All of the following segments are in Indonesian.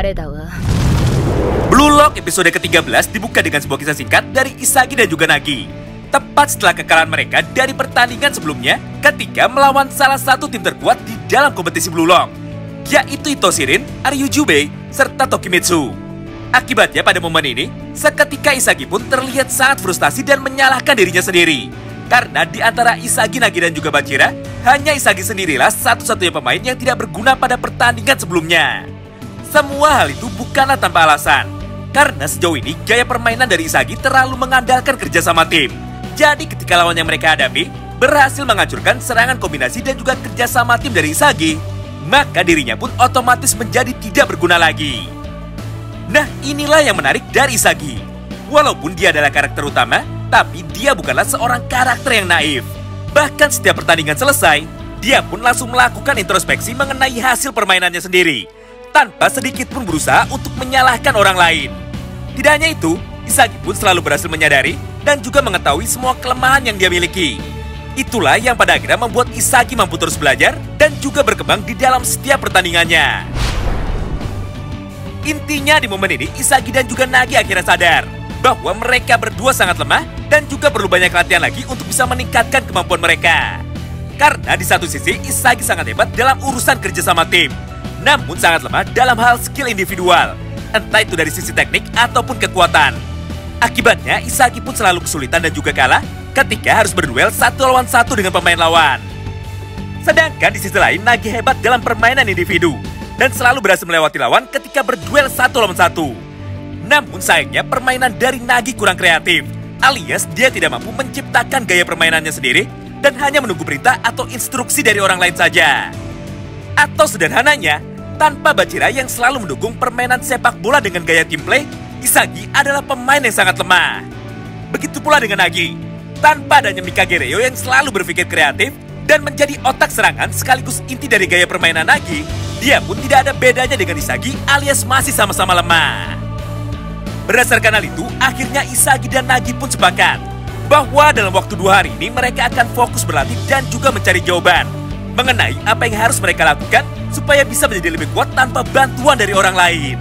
誰だわ。 Blue Lock episode ke-13 dibuka dengan sebuah kisah singkat dari Isagi dan juga Nagi. Tepat setelah kekalahan mereka dari pertandingan sebelumnya ketika melawan salah satu tim terkuat di dalam kompetisi Blue Lock, yaitu Itoshirin, Aryujube, serta Tokimitsu. Akibatnya pada momen ini, seketika Isagi pun terlihat sangat frustasi dan menyalahkan dirinya sendiri. Karena di antara Isagi, Nagi, dan juga Bachira, hanya Isagi sendirilah satu-satunya pemain yang tidak berguna pada pertandingan sebelumnya. Semua hal itu bukanlah tanpa alasan. Karena sejauh ini gaya permainan dari Isagi terlalu mengandalkan kerjasama tim. Jadi ketika lawan yang mereka hadapi berhasil menghancurkan serangan kombinasi dan juga kerjasama tim dari Isagi, maka dirinya pun otomatis menjadi tidak berguna lagi. Nah, inilah yang menarik dari Isagi. Walaupun dia adalah karakter utama, tapi dia bukanlah seorang karakter yang naif. Bahkan setiap pertandingan selesai, dia pun langsung melakukan introspeksi mengenai hasil permainannya sendiri, tanpa sedikit pun berusaha untuk menyalahkan orang lain. Tidak hanya itu, Isagi pun selalu berhasil menyadari dan juga mengetahui semua kelemahan yang dia miliki. Itulah yang pada akhirnya membuat Isagi mampu terus belajar dan juga berkembang di dalam setiap pertandingannya. Intinya di momen ini, Isagi dan juga Nagi akhirnya sadar bahwa mereka berdua sangat lemah dan juga perlu banyak latihan lagi untuk bisa meningkatkan kemampuan mereka. Karena di satu sisi, Isagi sangat hebat dalam urusan kerjasama tim, namun sangat lemah dalam hal skill individual, entah itu dari sisi teknik ataupun kekuatan. Akibatnya, Isagi pun selalu kesulitan dan juga kalah ketika harus berduel satu lawan satu dengan pemain lawan. Sedangkan di sisi lain, Nagi hebat dalam permainan individu dan selalu berhasil melewati lawan ketika berduel satu lawan satu. Namun sayangnya permainan dari Nagi kurang kreatif, alias dia tidak mampu menciptakan gaya permainannya sendiri dan hanya menunggu perintah atau instruksi dari orang lain saja. Atau sederhananya, tanpa Bachira yang selalu mendukung permainan sepak bola dengan gaya team play, Isagi adalah pemain yang sangat lemah. Begitu pula dengan Nagi, tanpa adanya Mikage Ryo yang selalu berpikir kreatif dan menjadi otak serangan sekaligus inti dari gaya permainan Nagi, dia pun tidak ada bedanya dengan Isagi alias masih sama-sama lemah. Berdasarkan hal itu, akhirnya Isagi dan Nagi pun sepakat bahwa dalam waktu 2 hari ini mereka akan fokus berlatih dan juga mencari jawaban mengenai apa yang harus mereka lakukan supaya bisa menjadi lebih kuat tanpa bantuan dari orang lain.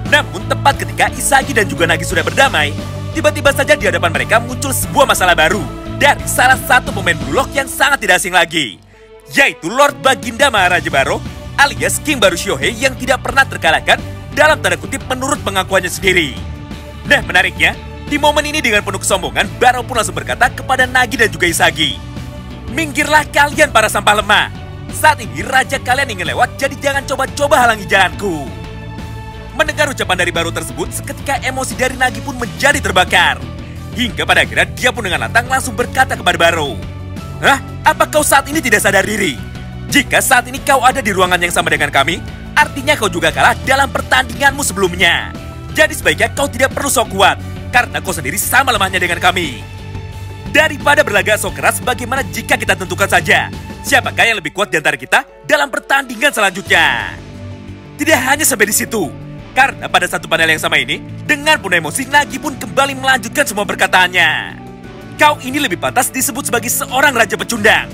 Namun tepat ketika Isagi dan juga Nagi sudah berdamai, tiba-tiba saja di hadapan mereka muncul sebuah masalah baru dari salah satu pemain Blue Lock yang sangat tidak asing lagi, yaitu Lord Baginda Maharaja Baro alias King Baru Shohei yang tidak pernah terkalahkan dalam tanda kutip menurut pengakuannya sendiri. Nah, menariknya, di momen ini dengan penuh kesombongan, Baro pun langsung berkata kepada Nagi dan juga Isagi, "Minggirlah kalian para sampah lemah. Saat ini raja kalian ingin lewat, jadi jangan coba-coba halangi jalanku." Mendengar ucapan dari Baro tersebut, seketika emosi dari Nagi pun menjadi terbakar. Hingga pada akhirnya dia pun dengan lantang langsung berkata kepada Baro, "Hah? Apa kau saat ini tidak sadar diri? Jika saat ini kau ada di ruangan yang sama dengan kami, artinya kau juga kalah dalam pertandinganmu sebelumnya. Jadi sebaiknya kau tidak perlu sok kuat, karena kau sendiri sama lemahnya dengan kami. Daripada berlagak sok keras, bagaimana jika kita tentukan saja siapakah yang lebih kuat di antara kita dalam pertandingan selanjutnya?" Tidak hanya sampai di situ, karena pada satu panel yang sama ini, dengan penuh emosi, Nagi pun kembali melanjutkan semua perkataannya. "Kau ini lebih pantas disebut sebagai seorang raja pecundang.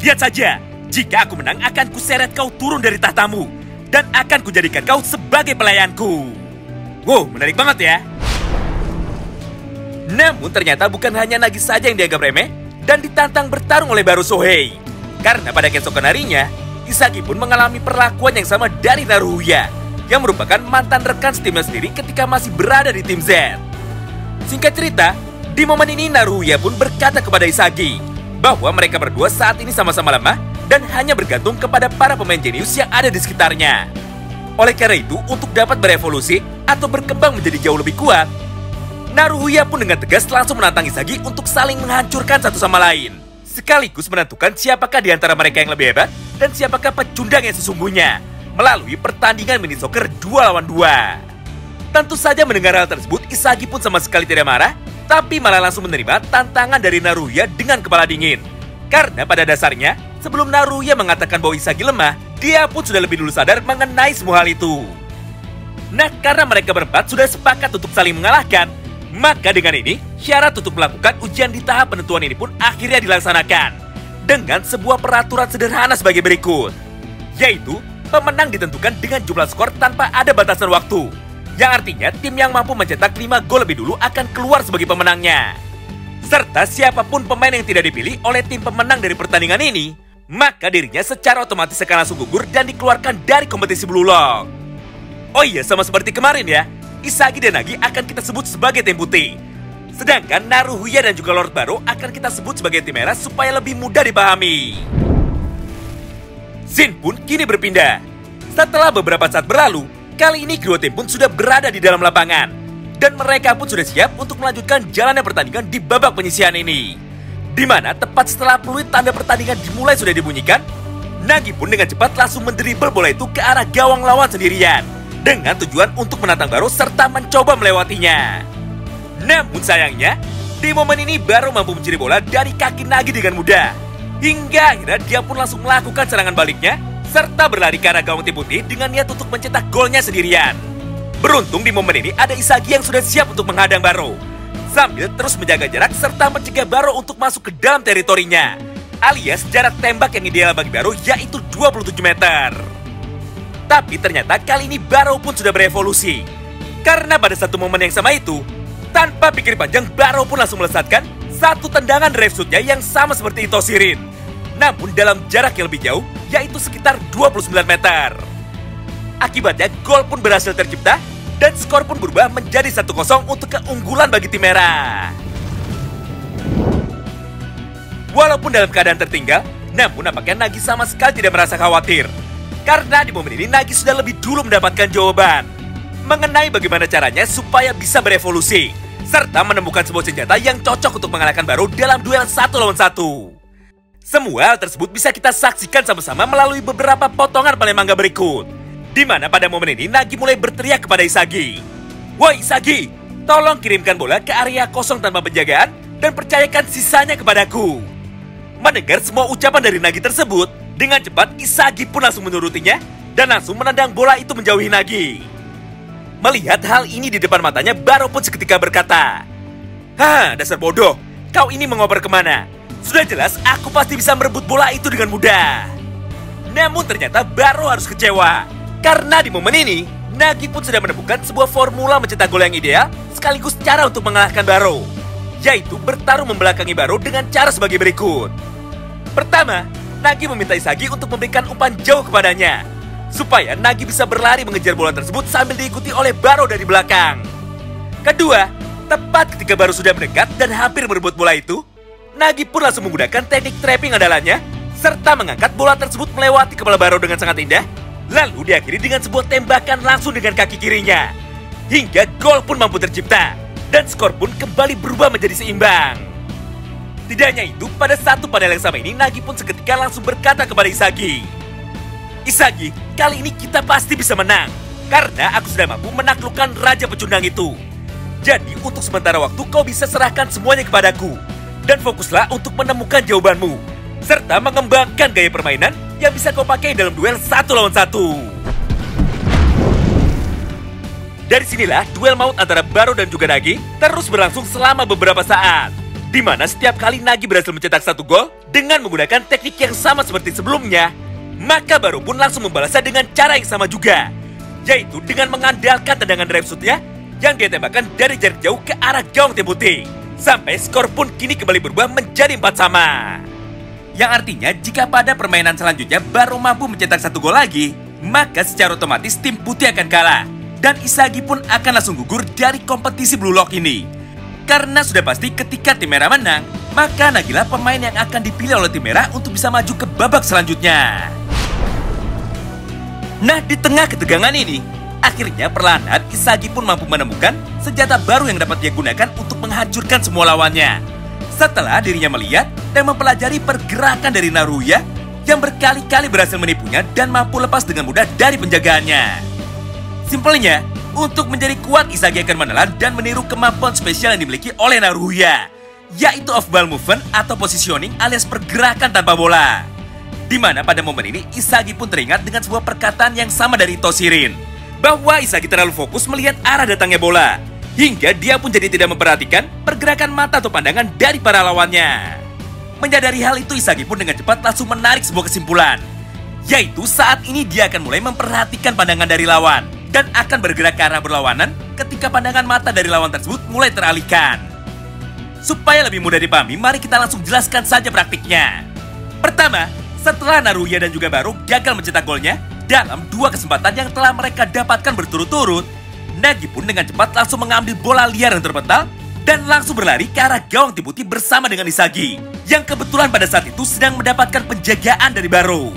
Lihat saja, jika aku menang akan kuseret kau turun dari tahtamu dan akan kujadikan kau sebagai pelayanku." Wow, menarik banget ya. Namun ternyata bukan hanya Nagi saja yang dianggap remeh dan ditantang bertarung oleh Baro Shohei. Karena pada keesokan harinya, Isagi pun mengalami perlakuan yang sama dari Naruya, yang merupakan mantan rekan setimnya sendiri ketika masih berada di tim Z. Singkat cerita, di momen ini Naruya pun berkata kepada Isagi bahwa mereka berdua saat ini sama-sama lemah dan hanya bergantung kepada para pemain jenius yang ada di sekitarnya. Oleh karena itu, untuk dapat berevolusi atau berkembang menjadi jauh lebih kuat, Naruya pun dengan tegas langsung menantang Isagi untuk saling menghancurkan satu sama lain, sekaligus menentukan siapakah di antara mereka yang lebih hebat dan siapakah pecundang yang sesungguhnya melalui pertandingan mini soccer 2 lawan 2. Tentu saja mendengar hal tersebut, Isagi pun sama sekali tidak marah, tapi malah langsung menerima tantangan dari Naruya dengan kepala dingin. Karena pada dasarnya, sebelum Naruya mengatakan bahwa Isagi lemah, dia pun sudah lebih dulu sadar mengenai semua hal itu. Nah, karena mereka berempat sudah sepakat untuk saling mengalahkan, maka dengan ini, syarat untuk melakukan ujian di tahap penentuan ini pun akhirnya dilaksanakan dengan sebuah peraturan sederhana sebagai berikut, yaitu Pemenang ditentukan dengan jumlah skor tanpa ada batasan waktu. Yang artinya tim yang mampu mencetak 5 gol lebih dulu akan keluar sebagai pemenangnya. Serta siapapun pemain yang tidak dipilih oleh tim pemenang dari pertandingan ini, maka dirinya secara otomatis akan langsung gugur dan dikeluarkan dari kompetisi Blue Lock. Oh iya, sama seperti kemarin ya, Isagi dan Nagi akan kita sebut sebagai tim putih. Sedangkan Naruhya dan juga Lord Baro akan kita sebut sebagai tim merah supaya lebih mudah dipahami. Scene pun kini berpindah. Setelah beberapa saat berlalu, kali ini kedua tim pun sudah berada di dalam lapangan. Dan mereka pun sudah siap untuk melanjutkan jalannya pertandingan di babak penyisihan ini. Di mana tepat setelah peluit tanda pertandingan dimulai sudah dibunyikan, Nagi pun dengan cepat langsung mendribel bola itu ke arah gawang lawan sendirian. Dengan tujuan untuk menantang Baro serta mencoba melewatinya. Namun sayangnya, di momen ini Baro mampu mencuri bola dari kaki Nagi dengan mudah. Hingga akhirnya dia pun langsung melakukan serangan baliknya, serta berlari ke arah gawang tim putih dengan niat untuk mencetak golnya sendirian. Beruntung di momen ini ada Isagi yang sudah siap untuk menghadang Baro, sambil terus menjaga jarak serta mencegah Baro untuk masuk ke dalam teritorinya. Alias jarak tembak yang ideal bagi Baro yaitu 27 meter. Tapi ternyata kali ini Baro pun sudah berevolusi. Karena pada satu momen yang sama itu, tanpa pikir panjang, Baro pun langsung melesatkan satu tendangan drive shoot-nya yang sama seperti Itoshirin. Namun dalam jarak yang lebih jauh, yaitu sekitar 29 meter. Akibatnya gol pun berhasil tercipta dan skor pun berubah menjadi 1-0 untuk keunggulan bagi tim merah. Walaupun dalam keadaan tertinggal, namun nampaknya Nagi sama sekali tidak merasa khawatir. Karena di momen ini Nagi sudah lebih dulu mendapatkan jawaban mengenai bagaimana caranya supaya bisa berevolusi, serta menemukan sebuah senjata yang cocok untuk mengalahkan Baro dalam duel 1 lawan 1. Semua hal tersebut bisa kita saksikan sama-sama melalui beberapa potongan pada manga berikut. Di mana pada momen ini Nagi mulai berteriak kepada Isagi. "Woi Isagi, tolong kirimkan bola ke area kosong tanpa penjagaan dan percayakan sisanya kepadaku." Mendengar semua ucapan dari Nagi tersebut, dengan cepat Isagi pun langsung menurutinya dan langsung menendang bola itu menjauhi Nagi. Melihat hal ini di depan matanya, Baro pun seketika berkata, "Hah, dasar bodoh, kau ini mengoper kemana? Sudah jelas aku pasti bisa merebut bola itu dengan mudah." Namun ternyata Baro harus kecewa. Karena di momen ini, Nagi pun sudah menemukan sebuah formula mencetak gol yang ideal sekaligus cara untuk mengalahkan Baro, yaitu bertarung membelakangi Baro dengan cara sebagai berikut. Pertama, Nagi meminta Isagi untuk memberikan umpan jauh kepadanya, supaya Nagi bisa berlari mengejar bola tersebut sambil diikuti oleh Baro dari belakang. Kedua, tepat ketika Baro sudah mendekat dan hampir merebut bola itu, Nagi pun langsung menggunakan teknik trapping andalannya, serta mengangkat bola tersebut melewati kepala Baro dengan sangat indah, lalu diakhiri dengan sebuah tembakan langsung dengan kaki kirinya. Hingga gol pun mampu tercipta, dan skor pun kembali berubah menjadi seimbang. Tidak hanya itu, pada satu panel yang sama ini, Nagi pun seketika langsung berkata kepada Isagi, "Isagi, kali ini kita pasti bisa menang, karena aku sudah mampu menaklukkan Raja Pecundang itu. Jadi untuk sementara waktu kau bisa serahkan semuanya kepadaku, dan fokuslah untuk menemukan jawabanmu, serta mengembangkan gaya permainan yang bisa kau pakai dalam duel 1 lawan 1. Dari sinilah duel maut antara Baro dan juga Nagi terus berlangsung selama beberapa saat, di mana setiap kali Nagi berhasil mencetak 1 gol dengan menggunakan teknik yang sama seperti sebelumnya, maka Baro pun langsung membalasnya dengan cara yang sama juga, yaitu dengan mengandalkan tendangan drive shoot-nya yang dia tembakkan dari jarak jauh ke arah gawang tim putih, sampai skor pun kini kembali berubah menjadi 4 sama. Yang artinya jika pada permainan selanjutnya Baro mampu mencetak 1 gol lagi, maka secara otomatis tim putih akan kalah, dan Isagi pun akan langsung gugur dari kompetisi Blue Lock ini. Karena sudah pasti ketika tim merah menang, maka Nagilah pemain yang akan dipilih oleh tim merah untuk bisa maju ke babak selanjutnya. Nah, di tengah ketegangan ini, akhirnya perlahan Isagi pun mampu menemukan senjata baru yang dapat dia gunakan untuk menghancurkan semua lawannya. Setelah dirinya melihat dan mempelajari pergerakan dari Naruhya yang berkali-kali berhasil menipunya dan mampu lepas dengan mudah dari penjagaannya. Simpelnya, untuk menjadi kuat, Isagi akan menelan dan meniru kemampuan spesial yang dimiliki oleh Naruhya, yaitu off-ball movement atau positioning alias pergerakan tanpa bola. Di mana pada momen ini, Isagi pun teringat dengan sebuah perkataan yang sama dari Itoshirin, bahwa Isagi terlalu fokus melihat arah datangnya bola, hingga dia pun jadi tidak memperhatikan pergerakan mata atau pandangan dari para lawannya. Menyadari hal itu, Isagi pun dengan cepat langsung menarik sebuah kesimpulan, Yaitu saat ini dia akan mulai memperhatikan pandangan dari lawan dan akan bergerak ke arah berlawanan ketika pandangan mata dari lawan tersebut mulai teralihkan. Supaya lebih mudah dipahami, mari kita langsung jelaskan saja praktiknya. Pertama, setelah Naruya dan juga Baru gagal mencetak golnya dalam 2 kesempatan yang telah mereka dapatkan berturut-turut, Nagi pun dengan cepat langsung mengambil bola liar yang terpental dan langsung berlari ke arah gawang tim putih bersama dengan Isagi, yang kebetulan pada saat itu sedang mendapatkan penjagaan dari Baru.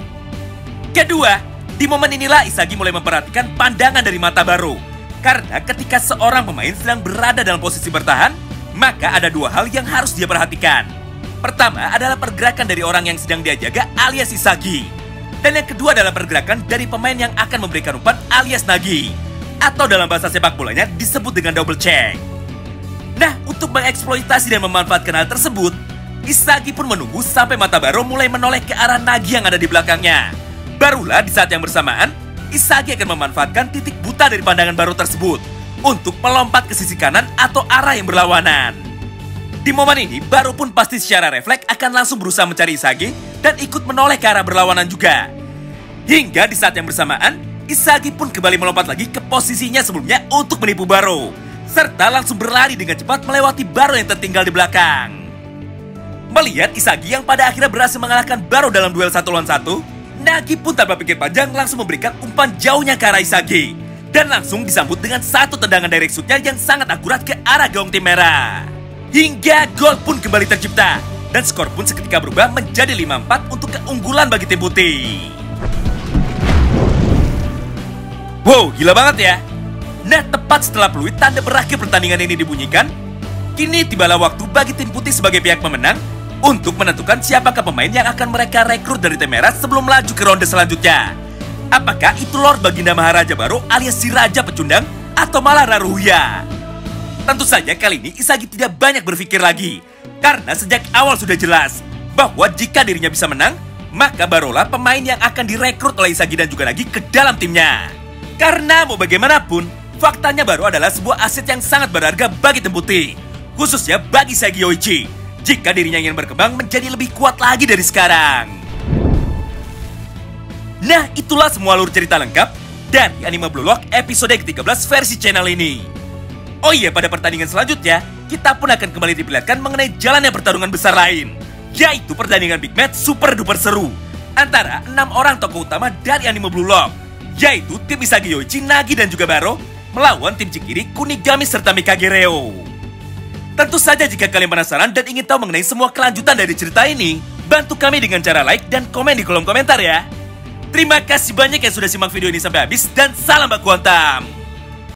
Kedua, di momen inilah Isagi mulai memperhatikan pandangan dari mata Baru. Karena ketika seorang pemain sedang berada dalam posisi bertahan, maka ada 2 hal yang harus dia perhatikan. Pertama adalah pergerakan dari orang yang sedang dia jaga alias Isagi. Dan yang kedua adalah pergerakan dari pemain yang akan memberikan umpan alias Nagi. Atau dalam bahasa sepak bolanya disebut dengan double check. Nah, untuk mengeksploitasi dan memanfaatkan hal tersebut, Isagi pun menunggu sampai mata Baru mulai menoleh ke arah Nagi yang ada di belakangnya. Barulah di saat yang bersamaan, Isagi akan memanfaatkan titik buta dari pandangan Baru tersebut untuk melompat ke sisi kanan atau arah yang berlawanan. Di momen ini, Baru pun pasti secara refleks akan langsung berusaha mencari Isagi dan ikut menoleh ke arah berlawanan juga. Hingga di saat yang bersamaan, Isagi pun kembali melompat lagi ke posisinya sebelumnya untuk menipu Baru, serta langsung berlari dengan cepat melewati Baru yang tertinggal di belakang. Melihat Isagi yang pada akhirnya berhasil mengalahkan Baru dalam duel 1 lawan 1, Nagi pun tanpa pikir panjang langsung memberikan umpan jauhnya ke arah Isagi. Dan langsung disambut dengan 1 tendangan direct shoot-nya yang sangat akurat ke arah gawang tim merah. Hingga gol pun kembali tercipta. Dan skor pun seketika berubah menjadi 5-4 untuk keunggulan bagi tim putih. Wow, gila banget ya. Nah, tepat setelah peluit tanda berakhir pertandingan ini dibunyikan, kini tibalah waktu bagi tim putih sebagai pihak pemenang untuk menentukan siapakah pemain yang akan mereka rekrut dari tim merah sebelum melaju ke ronde selanjutnya. Apakah itu Lord Baginda Maharaja Baru alias si Raja Pecundang atau malah Naruya? Tentu saja kali ini Isagi tidak banyak berpikir lagi. Karena sejak awal sudah jelas bahwa jika dirinya bisa menang, maka barulah pemain yang akan direkrut oleh Isagi dan juga Nagi ke dalam timnya. Karena mau bagaimanapun, faktanya Baru adalah sebuah aset yang sangat berharga bagi tim putih. Khususnya bagi Sagi Yoichi, jika dirinya ingin berkembang menjadi lebih kuat lagi dari sekarang. Nah, itulah semua alur cerita lengkap dari Anime Blue Lock episode ke-13 versi channel ini. Oh iya, pada pertandingan selanjutnya, kita pun akan kembali diperlihatkan mengenai jalannya pertarungan besar lain, yaitu pertandingan big match super duper seru antara 6 orang tokoh utama dari Anime Blue Lock, yaitu tim Isagi Yoichi, Nagi dan juga Baru melawan tim Chikiri, Kunigami serta Mikage Reo. Tentu saja jika kalian penasaran dan ingin tahu mengenai semua kelanjutan dari cerita ini, bantu kami dengan cara like dan komen di kolom komentar ya. Terima kasih banyak yang sudah simak video ini sampai habis dan salam baku hantam.